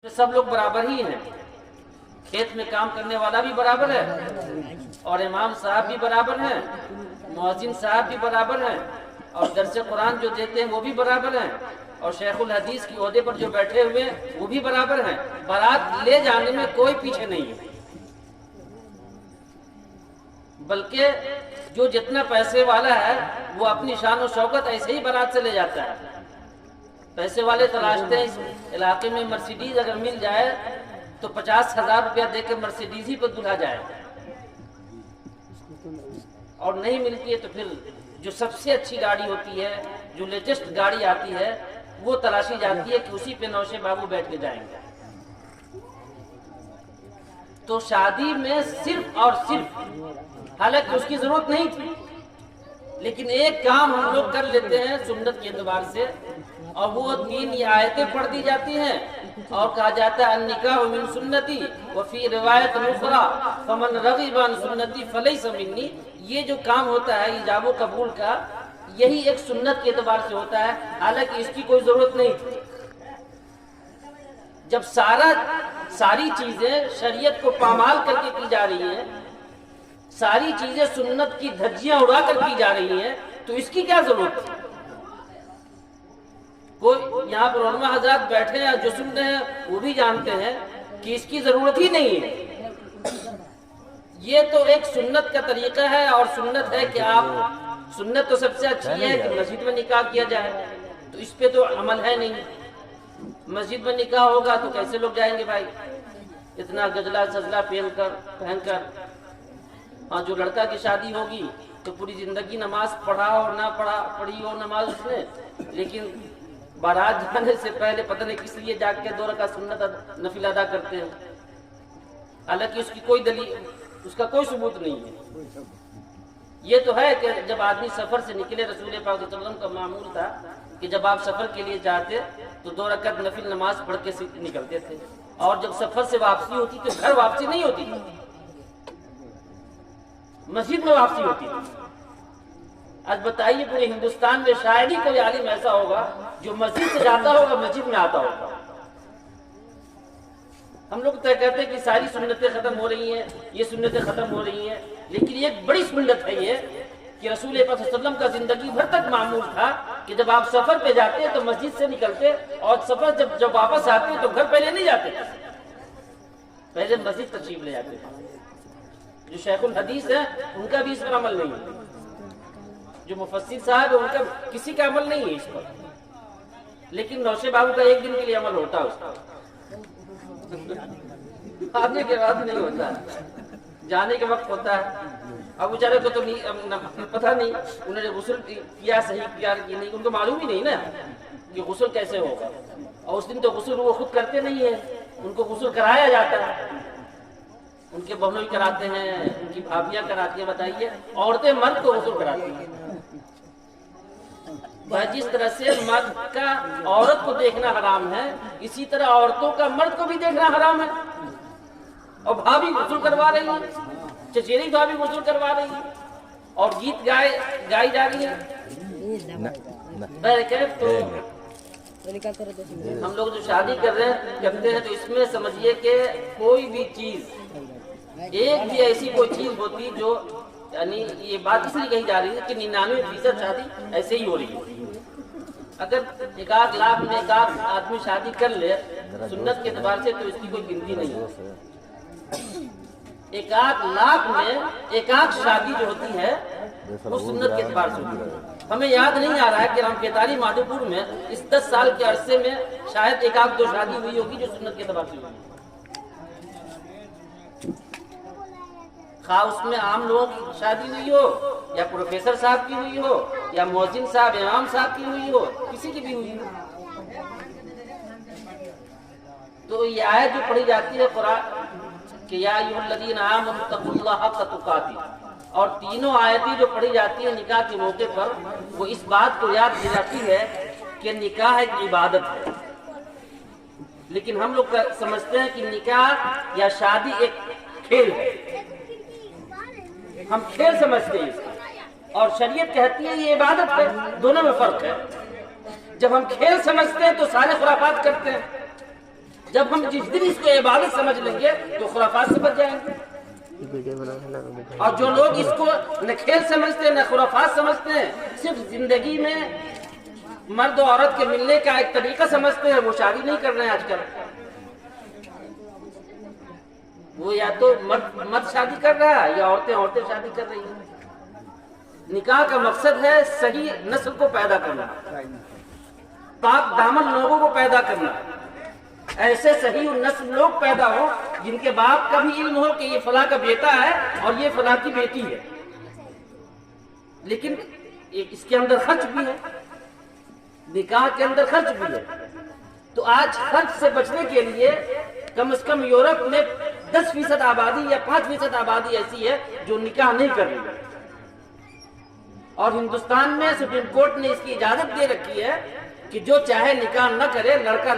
سب لوگ برابر ہی ہیں، کھیت میں کام کرنے والا بھی برابر ہے اور امام صاحب بھی برابر ہیں، مؤذن صاحب بھی برابر ہیں اور درس قرآن جو دیتے ہیں وہ بھی برابر ہیں اور شیخ الحدیث کی عہدے پر جو بیٹھے ہوئے ہیں وہ بھی برابر ہیں۔ بارات لے جانے میں کوئی پیچھے نہیں ہے، بلکہ جو جتنا پیسے والا ہے وہ اپنی شان و شوکت ایسے ہی بارات سے لے جاتا ہے۔ پیسے والے تلاشتے ہیں اس علاقے میں مرسیڈیز اگر مل جائے تو 50,000 روپیہ دے کے مرسیڈیز ہی پر دلہا جائے، اور نہیں ملتی ہے تو پھر جو سب سے اچھی گاڑی ہوتی ہے، جو لیٹسٹ گاڑی آتی ہے وہ تلاشی جاتی ہے کہ اسی پہ نوشے بابو بیٹھ کے جائیں گے۔ تو شادی میں صرف اور صرف، حالانکہ اس کی ضرورت نہیں تھی، لیکن ایک کام ہم لوگ کر لیتے ہیں سنت کے اعتبار سے، اور وہ 3 آیتیں پڑھ دی جاتی ہیں اور کہا جاتا ہے النکاح من سنتی وفی روایت اخری فمن رغب عن سنتی فلیس منی۔ یہ جو کام ہوتا ہے ایجاب و قبول کا، یہی ایک سنت کے اعتبار سے ہوتا ہے، حالانکہ اس کی کوئی ضرورت نہیں تھی۔ جب ساری چیزیں شریعت کو پامال کر کے کی جا رہی ہیں، ساری چیزیں سنت کی دھجیاں اڑا کر کی جا رہی ہیں، تو اس کی کیا ضرورت تھی؟ کوئی یہاں پر علماء حضرات بیٹھے ہیں جو سن رہے ہیں وہ بھی جانتے ہیں کہ اس کی ضرورت ہی نہیں ہے۔ یہ تو ایک سنت کا طریقہ ہے، اور سنت ہے کہ سنت تو سب سے اچھی ہے کہ مسجد میں نکاح کیا جائے، تو اس پہ تو عمل ہے نہیں۔ مسجد میں نکاح ہوگا تو کیسے لوگ جائیں گے بھائی، اتنا گجلا سجلا پہن کر۔ ہاں، جو لڑکا کی شادی ہوگی تو پوری زندگی نماز پڑھا اور نہ پڑھی ہو نماز اس نے، لیکن بارات جانے سے پہلے پتہ نہیں کس لیے جاگ کے 2 رکعت سنت نفل ادا کرتے ہیں، حالانکہ اس کی کوئی دلیل، اس کا کوئی ثبوت نہیں ہے۔ یہ تو ہے کہ جب آدمی سفر سے نکلے، رسول پاک صلی اللہ علیہ وسلم کا معمول تھا کہ جب آپ سفر کے لیے جاتے تو 2 رکعت نفل نماز پڑھ کے نکلتے تھے، اور جب سفر سے واپسی ہوتی تو گھر واپسی نہیں ہوتی تھی، مسجد میں واپسی ہوتی تھی۔ آج بتائیے پورے ہندوستان میں شاید ہی کوئی عالم ایسا ہوگا جو مسجد سے جاتا ہوگا مسجد میں آتا ہوگا۔ ہم لوگ طے کہتے ہیں کہ ساری سنتیں ختم ہو رہی ہیں، یہ سنتیں ختم ہو رہی ہیں، لیکن ایک بڑی سنت ہے یہ کہ رسول پاک صلی اللہ علیہ وسلم کا زندگی بھر تک معمول تھا کہ جب آپ سفر پہ جاتے تو مسجد سے نکلتے، اور سفر جب واپس آتے تو گھر پہلے نہیں جاتے، پہلے مسجد تشریف لے جاتے۔ جو شیخ الحدیث ہیں ان کا بھی اس پر عمل نہیں ہے، جو مفسر صاحب ہے ان کا کسی کا عمل نہیں ہے اس پر، لیکن نوشے بابو کا ایک دن کے لیے عمل ہوتا ہے، اس کا آنے کے بعد نہیں ہوتا، جانے کے وقت ہوتا ہے۔ اب بیچارے کو تو پتہ نہیں انہوں نے غسل کیا صحیح کیا کہ نہیں، ان کو معلوم ہی نہیں نا کہ غسل کیسے ہوگا، اور اس دن تو غسل وہ خود کرتے نہیں ہیں، ان کو غسل کرایا جاتا ہے، ان کے بہنوئی کراتے ہیں، ان کی بھابیاں کراتی ہیں۔ بتائیے، عورتیں مرد کو غسل کراتی ہیں۔ جس طرح سے مرد کا عورت کو دیکھنا حرام ہے، اسی طرح عورتوں کا مرد کو بھی دیکھنا حرام ہے، اور بھابھی غسل کروا رہی ہیں، چچیری بھابھی غسل کروا رہی ہیں، اور گیت گائی جا رہی ہے۔ تو ہم لوگ جو شادی کرتے ہیں تو اس میں سمجھیے کہ کوئی بھی چیز، ایک بھی ایسی کوئی چیز ہوتی جو، یعنی یہ بات اس لیے کہی جا رہی ہے کہ 99% شادی ایسے ہی ہو رہی ہے۔ اگر 1 لاکھ میں 1 آدمی شادی کر لے سنت کے اعتبار سے تو اس کی کوئی گنتی نہیں ہے۔ 1 لاکھ میں 1 شادی جو ہوتی ہے وہ سنت کے اعتبار سے ہوتی ہے۔ ہمیں یاد نہیں آ رہا ہے کہ ہم 45 مادھو پور میں اس 10 سال کے عرصے میں شاید 1-2 شادی ہوئی ہوگی جو سنت کے اعتبار سے ہوئی، خواہ اس میں عام لوگوں کی شادی ہوئی ہو، یا پروفیسر صاحب کی ہوئی ہو، یا مؤذن صاحب امام صاحب کی ہوئی ہو، کسی کی بھی ہوئی ہو۔ تو یہ آیت جو پڑھی جاتی ہے قرآن کہ یا ایھا الذین آمنوا اتقوا اللہ حق تقاتہ، اور تینوں آیتیں جو پڑھی جاتی ہیں نکاح کے موقع پر، وہ اس بات کو یاد دلاتی ہے کہ نکاح ایک عبادت ہے، لیکن ہم لوگ سمجھتے ہیں کہ نکاح یا شادی ایک کھیل ہے، ہم کھیل سمجھتے ہیں اس کو، اور شریعت کہتی ہے یہ عبادت ہے، دونوں میں فرق ہے۔ جب ہم کھیل سمجھتے ہیں تو سارے خرافات کرتے ہیں، جب ہم جس دن اس کو عبادت سمجھ لیں گے تو خرافات سے بچ جائیں گے. اور جو لوگ اس کو نہ کھیل سمجھتے ہیں نہ خرافات سمجھتے ہیں، صرف زندگی میں مرد و عورت کے ملنے کا ایک طریقہ سمجھتے ہیں، وہ شادی نہیں کر رہے ہیں آج کل. وہ یا تو مرد شادی کر رہا ہے یا عورتیں شادی کر رہی ہیں. نکاح کا مقصد ہے صحیح نسل کو پیدا کرنا، پاک دامن لوگوں کو پیدا کرنا، ایسے صحیح نسل لوگ پیدا ہو جن کے باپ کا بھی علم ہو کہ یہ فلاں کا بیٹا ہے اور یہ فلاں کی بیٹی ہے. لیکن اس کے اندر خرچ بھی ہے، نکاح کے اندر خرچ بھی ہے. تو آج خرچ سے بچنے کے لیے کم از کم یورپ میں 10% آبادی یا 5% آبادی ایسی ہے جو نکاح نہیں کر رہی ہے. اور ہندوستان میں سپریم کورٹ نے اس کی اجازت دے رکھی ہے کہ جو چاہے نکاح نہ کرے، لڑکا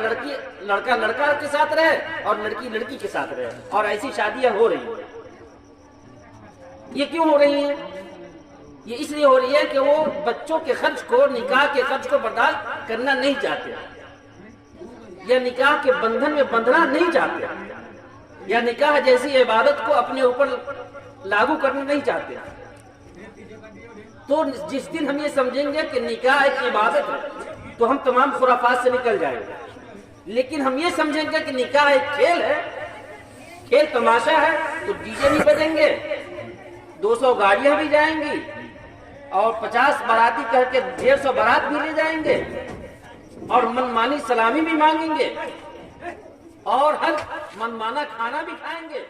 لڑکا کے ساتھ رہے اور لڑکی لڑکی کے ساتھ رہے. اور ایسی شادیاں ہو رہی ہیں. یہ کیوں ہو رہی ہیں؟ یہ اس لیے ہو رہی ہے کہ وہ بچوں کے خرچ کو، نکاح کے خرچ کو برداشت کرنا نہیں چاہتے، یا نکاح کے بندھن میں بندھنا نہیں چاہتے، یا نکاح جیسی عبادت کو اپنے اوپر لاگو کرنا نہیں چاہتے. تو جس دن ہم یہ سمجھیں گے کہ نکاح ایک عبادت ہے تو ہم تمام خرافات سے نکل جائیں گے. لیکن ہم یہ سمجھیں گے کہ نکاح ایک کھیل ہے، کھیل تماشا ہے، تو ڈی جے بھی بجیں گے، 200 گاڑیاں بھی جائیں گی، اور 50 باراتی کر کے 150 بارات بھی لے جائیں گے، اور منمانی سلامی بھی مانگیں گے، اور ہر منمانا کھانا بھی کھائیں گے.